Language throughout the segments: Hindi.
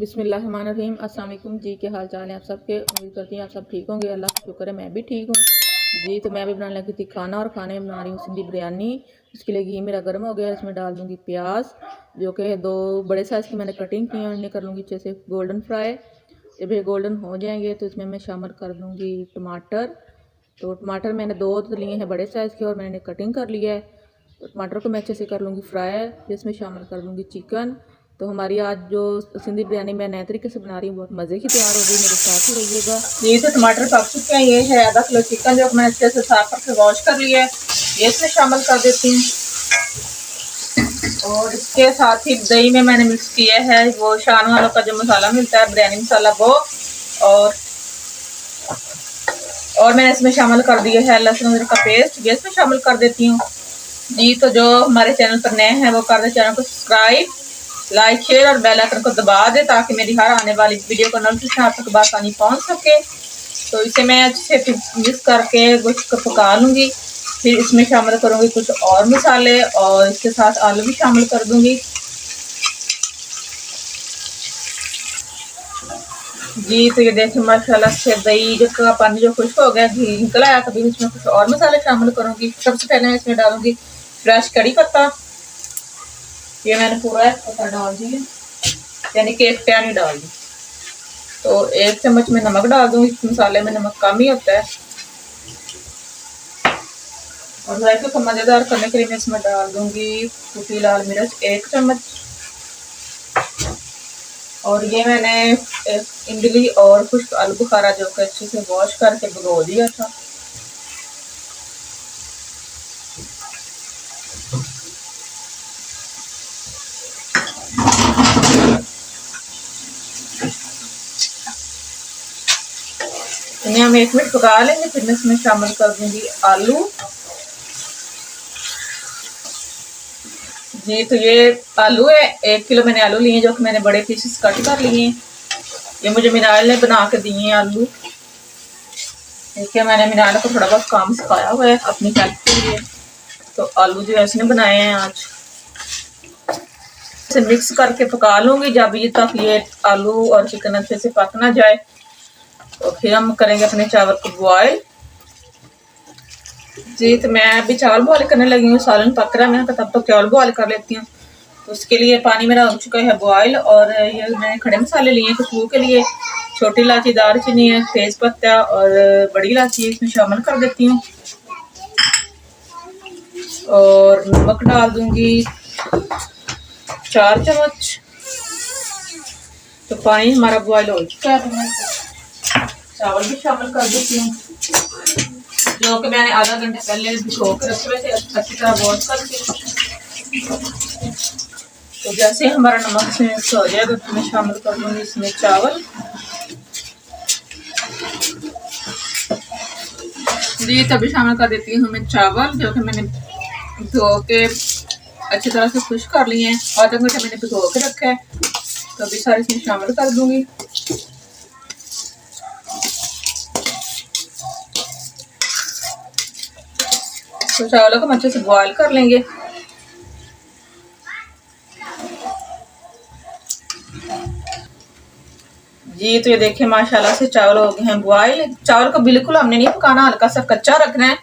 बिस्मिल्लाहिर्रहमानिर्रहीम। अस्सलाम वालेकुम जी, के हाल चाल हैं आप सबके। उम्मीद करती हैं आप सब ठीक होंगे। अल्लाह का शुक्र है मैं भी ठीक हूँ जी। तो मैं भी बनाने लगी थी खाना, और खाने में बना रही हूँ सिंधी बिरयानी। इसके लिए घी मेरा गर्म हो गया, इसमें डाल दूँगी प्याज, जो कि 2 बड़े साइज़ की मैंने कटिंग की है। उन्हें कर लूँगी अच्छे से गोल्डन फ्राई। जब ये गोल्डन हो जाएंगे तो इसमें मैं शामिल कर दूँगी टमाटर। तो टमाटर मैंने 2 लिए हैं बड़े साइज़ के, और मैंने कटिंग कर लिया है। तो टमाटर को मैं अच्छे से कर लूँगी फ्राई। इसमें शामिल कर दूँगी चिकन। तो हमारी आज जो सिंधी बिरयानी मैं नए तरीके से बना रही हूँ, बहुत मज़े की तैयार होगी। मेरे साथ ही रहिएगा। ये तो टमाटर पक चुके हैं। ये है आधा किलो चिकन जो मैंने अच्छे से साफ करके वॉश कर लिया है, ये इसमें शामिल कर देती हूँ। और इसके साथ ही दही में मैंने मिक्स किया है वो शान वालों का जो मसाला मिलता है, बिरयानी मसाला, वो। और मैंने इसमें शामिल कर दिया है लहसुन अदरक का पेस्ट, ये इसमें शामिल कर देती हूँ जी। तो जो हमारे चैनल पर नए हैं वो कर दे चैनल को सब्सक्राइब, लाइक, शेयर और बेल आइकन को दबा दे, ताकि मेरी हर आने वाली वीडियो का नोटिफिकेशन आप तक आसानी पहुंच सके। तो इसे मैं अच्छे से मिक्स करके उसको पका लूँगी। फिर इसमें शामिल करूँगी कुछ और मसाले, और इसके साथ आलू भी शामिल कर दूँगी जी। तो ये देखिए माशाल्लाह से दही जो का पानी जो खुश्क हो गया, घी निकल आया। तभी इसमें कुछ और मसाले शामिल करूँगी। सबसे पहले मैं इसमें डालूँगी फ्रेश कड़ी पत्ता। ये मैंने पूरा एक पत्ता डाल दिया, यानी कि एक प्याली डाल दी। तो 1 चम्मच में नमक डाल दूँगी, इस मसाले में नमक कम ही होता है। और जायके को मज़ेदार करने के लिए मैं इसमें डाल दूँगी कुटी लाल मिर्च 1 चम्मच। और ये मैंने एक इमली और खुश्क आलू बुखारा जो कि अच्छे से वॉश करके भिगो दिया था। इन्हें हम 1 मिनट पका लेंगे। फिर मैं इसमें शामिल कर दूंगी आलू जी। तो ये आलू है, 1 किलो मैंने आलू लिए, जो कि मैंने बड़े पीसेस कट कर लिए। ये मुझे मिनाल ने बना के दिए हैं आलू। देखिए मैंने मिनाल को थोड़ा बहुत काम सिखाया हुआ है अपनी हेल्प के लिए। तो आलू जो है इसने बनाए हैं आज। इसे मिक्स करके पका लूँगी जब तक ये आलू और चिकन अच्छे से पक ना जाए। तो फिर हम करेंगे अपने चावल को बॉयल जी। तो मैं अभी चावल बॉयल करने लगी हूँ, सालन पक रहा है, मैं तब तक चावल बॉयल कर लेती हूँ। तो उसके लिए पानी मेरा हो चुका है बॉयल। और ये मैंने खड़े मसाले लिए खुशबू के लिए, छोटी इलायची, दालचीनी है, तेज पत्ता और बड़ी इलायची इसमें शामिल कर देती हूँ। और नमक डाल दूंगी 4 चम्मच। तो पानी हमारा बॉयल हो चुका है, तो मैं चावल भी शामिल कर देती हूँ, जो कि मैंने आधा घंटे पहले भिगो कर रखे हुए थे अच्छी तरह वॉश करके। तो जैसे हमारा नमक से मिक्स हो जाएगा तो मैं शामिल कर दूंगी इसमें चावल जी। तभी शामिल कर देती हूँ मैं चावल, जो कि मैंने भिगो के अच्छी तरह से खुश कर लिए हैं। आधा घंटे मैंने भिगो के रखा है, तो अभी सारे इसमें शामिल कर दूंगी। तो चावलों को हम अच्छे से बॉयल कर लेंगे जी। तो ये देखिए माशाल्लाह से चावल हो गए हैं बॉयल। चावल को बिल्कुल हमने नहीं पकाना, हल्का सा कच्चा रखना है,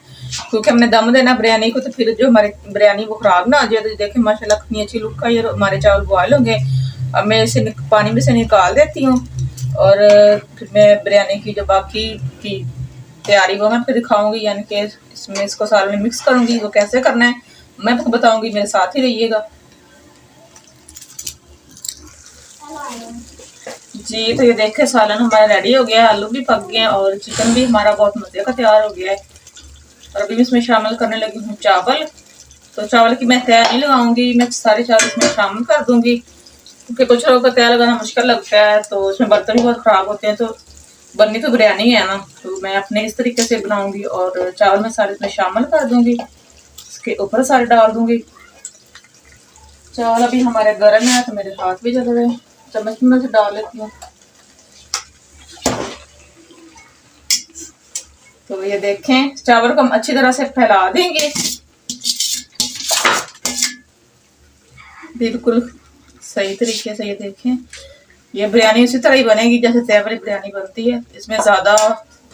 क्योंकि हमने दम देना बिरयानी को। तो फिर जो हमारे बिरयानी वो खराब ना हो जाए। तो देखिए माशाल्लाह कितनी अच्छी लुक आई, हमारे चावल बॉयल हो गए। अब मैं इसे पानी में से निकाल देती हूँ, और फिर मैं बिरयानी की जो बाकी की तैयारी वो मैं आपको दिखाऊंगी, यानी कि इसमें इसको सारे में मिक्स करूंगी। वो कैसे करना है मैं आपको बताऊंगी, मेरे साथ ही रहिएगा जी। तो ये देखे सालन हमारा रेडी हो गया है, आलू भी पक गए हैं और चिकन भी हमारा बहुत मजे का तैयार हो गया है। और अभी इसमें शामिल करने लगी हूँ चावल। तो चावल की मैं तैयार नहीं लगाऊंगी, मैं सारे चावल इसमें शामिल कर दूंगी, क्योंकि कुछ लोगों को तैयार लगाना मुश्किल लगता है, तो उसमें बर्तन भी बहुत ख़राब होते हैं। तो बननी तो बिरयानी है ना, तो मैं अपने इस तरीके से बनाऊंगी। और चावल मैं सारे इसमें शामिल कर दूंगी, इसके ऊपर सारे डाल दूंगी। चावल अभी हमारे गर्म है, तो मेरे हाथ भी जल रहे हैं, चम्मच में से डाल लेती हूँ। तो ये देखें चावल को हम अच्छी तरह से फैला देंगे, बिल्कुल सही तरीके से। ये देखें ये बिरयानी उसी तरह ही बनेगी जैसे तय वाली बिरयानी बनती है, इसमें ज़्यादा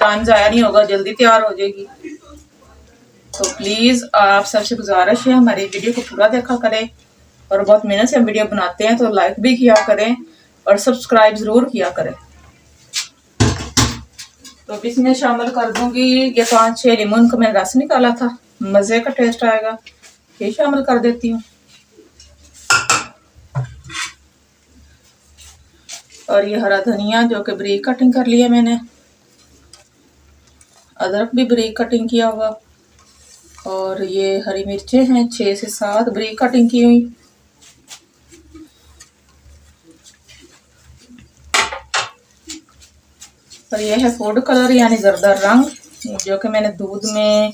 टाइम ज़ाया नहीं होगा, जल्दी तैयार हो जाएगी। तो प्लीज़ आप सबसे गुजारिश है हमारी वीडियो को पूरा देखा करें, और बहुत मेहनत से हम वीडियो बनाते हैं, तो लाइक भी किया करें और सब्सक्राइब ज़रूर किया करें। तो अब इसमें शामिल कर दूंगी ये 5-6 लीमन का मैंने रस निकाला था, मज़े का टेस्ट आएगा, ये शामिल कर देती हूँ। और ये हरा धनिया जो कि बारीक कटिंग कर लिया मैंने, अदरक भी बारीक कटिंग किया हुआ, और ये हरी मिर्चें हैं 6 से 7 बारीक कटिंग की हुई। और ये है फूड कलर यानी जर्दा रंग, जो कि मैंने दूध में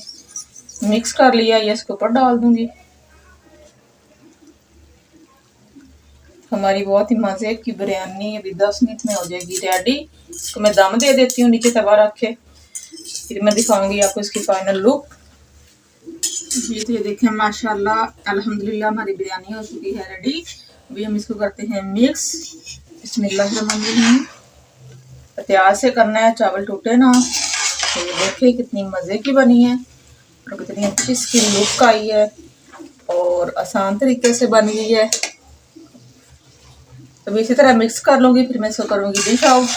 मिक्स कर लिया, ये इसके ऊपर डाल दूंगी। हमारी बहुत ही मज़े की बिरयानी अभी 10 मिनट में हो जाएगी रेडी। इसको मैं दम दे देती हूँ नीचे तवा रख के, फिर मैं दिखाऊंगी आपको इसकी फाइनल लुक। ये तो ये देखें माशाल्लाह अल्हम्दुलिल्लाह हमारी बिरयानी हो चुकी है रेडी। अभी हम इसको करते हैं मिक्स। बिस्मिल्लाहिर्रहमानिर्रहीम। एहतियात से करना है, चावल टूटे ना। तो ये देखिए कितनी मज़े की बनी है और कितनी अच्छी इसकी लुक आई है और आसान तरीके से बन गई है। तो इसी तरह मिक्स कर लूँगी, फिर मैं इसको करूँगी डिश आउट।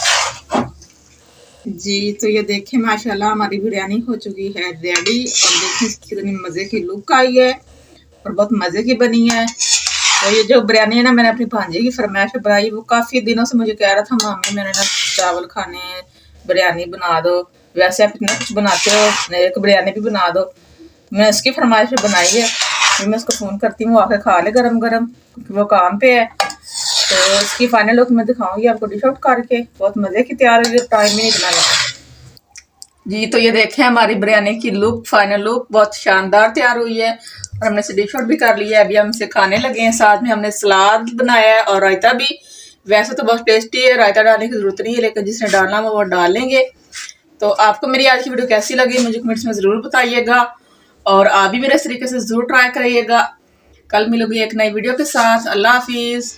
जी तो ये देखें माशाल्लाह हमारी बिरयानी हो चुकी है रेडी, और देखें इसकी कितनी मज़े की लुक आई है और बहुत मज़े की बनी है। तो ये जो बिरयानी है ना, मैंने अपनी भांजे की फरमाइश बनाई, वो काफ़ी दिनों से मुझे कह रहा था मम्मी मैंने ना चावल खाने, बिरयानी बना दो, वैसे आप इतना कुछ बनाते हो, एक बिरयानी भी बना दो। मैं इसकी फरमाइश बनाई है, फिर मैं उसको फ़ोन करती हूँ, आके खा ले गरम गरम, क्योंकि वो काम पे है। तो इसकी फाइनल लुक मैं दिखाऊंगी आपको डिश आउट करके। बहुत मज़े की तैयार हुई, टाइम ही नहीं बनाने का। जी तो ये देखें हमारी बिरयानी की लुक, फाइनल लुक बहुत शानदार तैयार हुई है, और हमने इसे डिश आउट भी कर लिया है। अभी हम इसे खाने लगे हैं, साथ में हमने सलाद बनाया है और रायता भी। वैसे तो बहुत टेस्टी है, रायता डालने की ज़रूरत नहीं है, लेकिन जिसने डालना हो वो डाल लेंगे। तो आपको मेरी आज की वीडियो कैसी लगी मुझे कमेंट्स में ज़रूर बताइएगा, और आप भी मेरे इस तरीके से ज़रूर ट्राई करिएगा। कल मिलूंगी एक नई वीडियो के साथ। अल्लाह हाफिज़।